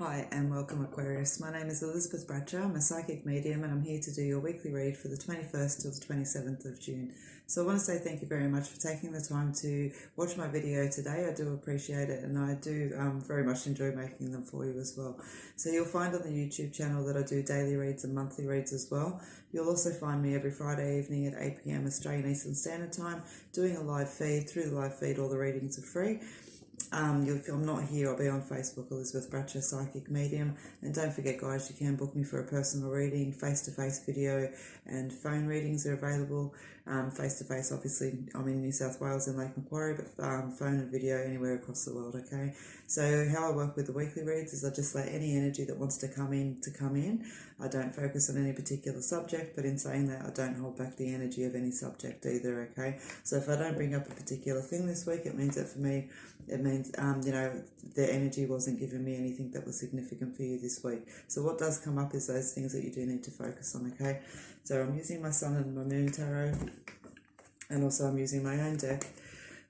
Hi and welcome Aquarius. My name is Elizabeth Bratcher. I'm a psychic medium and I'm here to do your weekly read for the 21st till the 27th of June. So I want to say thank you very much for taking the time to watch my video today. I do appreciate it and I do very much enjoy making them for you as well. So you'll find on the YouTube channel that I do daily reads and monthly reads as well. You'll also find me every Friday evening at 8 p.m. Australian Eastern Standard Time doing a live feed. Through the live feed all the readings are free. If I'm not here, I'll be on Facebook, Elizabeth Bratcher, Psychic Medium. And don't forget, guys, you can book me for a personal reading, face-to-face video, and phone readings are available. Face-to-face, obviously, I'm in New South Wales in Lake Macquarie, but phone and video anywhere across the world, okay? So how I work with the weekly reads is I just let any energy that wants to come in. I don't focus on any particular subject, but in saying that, I don't hold back the energy of any subject either, okay? So if I don't bring up a particular thing this week, it means that for me, it means, the energy wasn't giving me anything that was significant for you this week. So what does come up is those things that you do need to focus on, okay? So I'm using my Sun and my Moon Tarot, and also I'm using my own deck,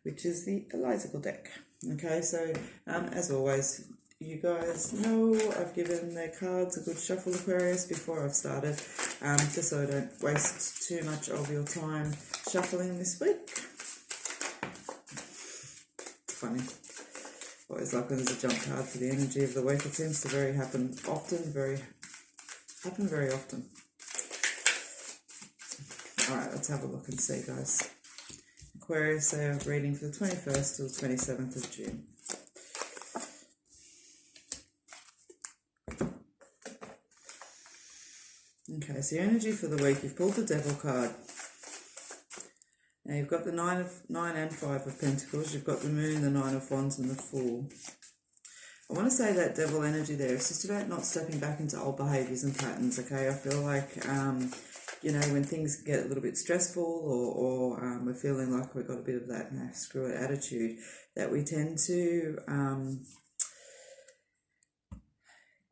which is the Elysical deck. Okay, so as always, you guys know I've given the cards a good shuffle, Aquarius, before I've started, just so I don't waste too much of your time shuffling this week. Funny. Always like when there's a jump card for the energy of the week. It seems to happen very often. Alright, let's have a look and see, guys. Aquarius, so I'm reading for the 21st till 27th of June. Okay, so your energy for the week, you've pulled the Devil card. Now you've got the 9 and 5 of Pentacles, you've got the Moon, the 9 of Wands and the Fool. I want to say that Devil energy there, it's just about not stepping back into old behaviours and patterns, okay? I feel like, when things get a little bit stressful or we're feeling like we've got a bit of that screw it attitude, that we tend to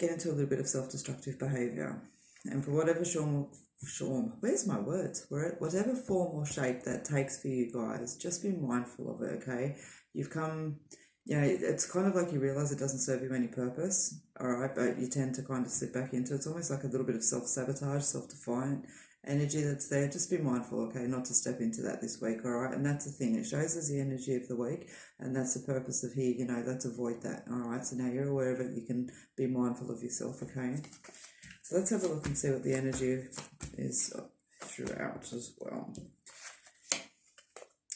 get into a little bit of self-destructive behaviour. And for whatever whatever form or shape that takes for you guys, just be mindful of it, okay? You've come, it's kind of like you realise it doesn't serve you any purpose, all right, but you tend to kind of slip back into it. It's almost like a little bit of self-sabotage, self-defiant energy that's there. Just be mindful, okay, not to step into that this week, all right? And that's the thing, it shows us the energy of the week, and that's the purpose of here, let's avoid that, all right? So now you're aware of it, you can be mindful of yourself, okay? So let's have a look and see what the energy is throughout as well.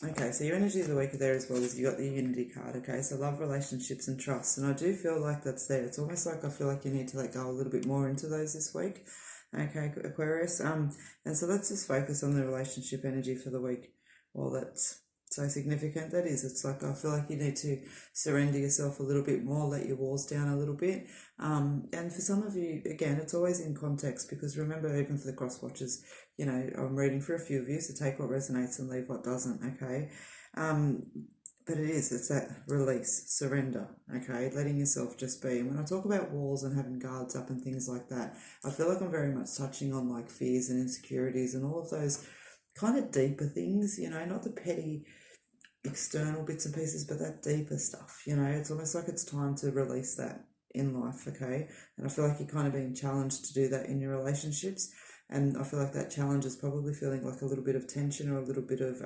Okay, so your energy of the week there as well is you got the Unity card, okay? So love, relationships and trust. And I do feel like that's there. It's almost like I feel like you need to let go a little bit more into those this week. Okay, Aquarius. And so let's just focus on the relationship energy for the week. Well, that's so significant that is. It's like I feel like you need to surrender yourself a little bit more, let your walls down a little bit. And for some of you, again, it's always in context, because remember, even for the cross watchers, I'm reading for a few of you, so take what resonates and leave what doesn't, okay? But it's that release, surrender, okay? Letting yourself just be. And when I talk about walls and having guards up and things like that, I feel like I'm very much touching on like fears and insecurities and all of those kind of deeper things, not the petty external bits and pieces, but that deeper stuff, it's almost like it's time to release that in life, okay? And I feel like you're kind of being challenged to do that in your relationships, and I feel like that challenge is probably feeling like a little bit of tension or a little bit of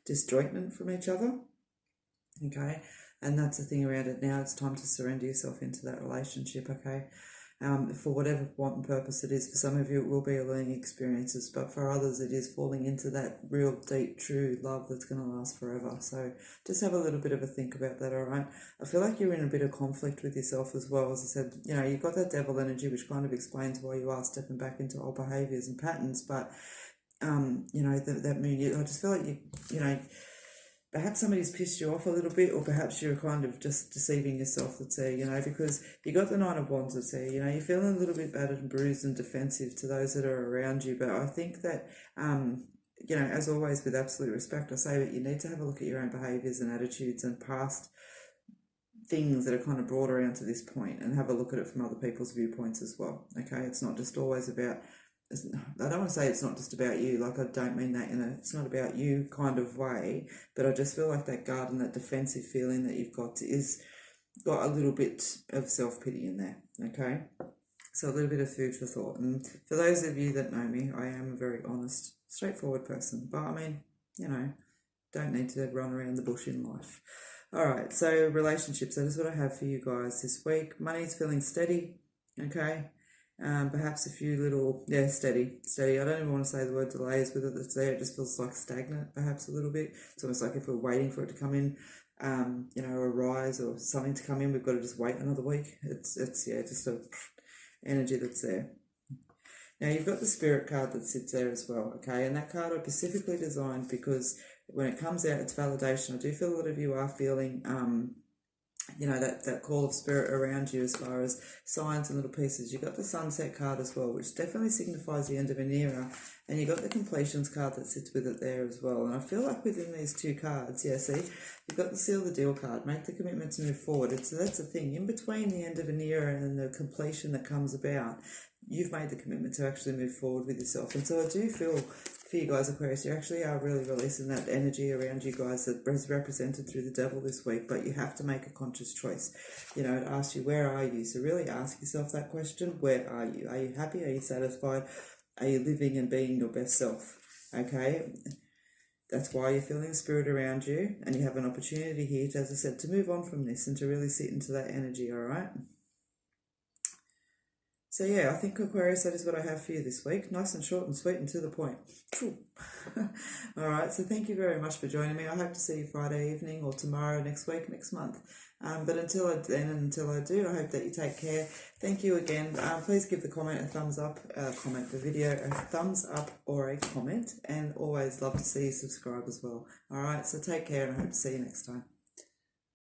disjointment from each other, okay? And that's the thing around it now. It's time to surrender yourself into that relationship, okay? For whatever want and purpose it is. For some of you, it will be a learning experiences, but for others, it is falling into that real deep, true love that's going to last forever. So just have a little bit of a think about that, all right? I feel like you're in a bit of conflict with yourself as well. As I said, you've got that devil energy, which kind of explains why you are stepping back into old behaviours and patterns, but, that moon, I just feel like perhaps somebody's pissed you off a little bit, or perhaps you're kind of just deceiving yourself that's there, because you got the 9 of Wands that's there, you're feeling a little bit battered and bruised and defensive to those that are around you. But I think that, as always, with absolute respect, I say that you need to have a look at your own behaviours and attitudes and past things that are kind of brought around to this point, and have a look at it from other people's viewpoints as well, okay? It's not just always about, I don't want to say it's not just about you, like I don't mean that in it's not about you kind of way, but I just feel like that guard and that defensive feeling that you've got is got a little bit of self-pity in there, okay? So a little bit of food for thought. And for those of you that know me, I am a very honest, straightforward person. But I mean, don't need to run around the bush in life. All right, so relationships, that is what I have for you guys this week. Money's feeling steady, okay? Perhaps a few little, steady. I don't even want to say the word delays with it that's there. It just feels like stagnant, perhaps a little bit. It's almost like if we're waiting for it to come in, a rise or something to come in, we've got to just wait another week. It's just a energy that's there. Now you've got the Spirit card that sits there as well, okay? And that card I specifically designed because when it comes out, it's validation. I do feel a lot of you are feeling, that call of Spirit around you as far as signs and little pieces. You've got the Sunset card as well, which definitely signifies the end of an era. And you've got the Completions card that sits with it there as well. And I feel like within these two cards, see, you've got the Seal the Deal card, make the commitment to move forward. That's the thing. In between the end of an era and the completion that comes about, you've made the commitment to actually move forward with yourself. And so I do feel for you guys, Aquarius, you actually are really releasing that energy around you guys that is represented through the devil this week, but you have to make a conscious choice. It asks you, where are you? So really ask yourself that question, where are you? Are you happy? Are you satisfied? Are you living and being your best self? Okay? That's why you're feeling Spirit around you, and you have an opportunity here, to, as I said, to move on from this and to really sit into that energy, all right? So I think Aquarius, that is what I have for you this week. Nice and short and sweet and to the point. All right, so thank you very much for joining me. I hope to see you Friday evening or tomorrow, next week, next month. But until I do, I hope that you take care. Thank you again. Please give the comment a thumbs up, comment the video a thumbs up or a comment, and always love to see you subscribe as well. All right, so take care and I hope to see you next time.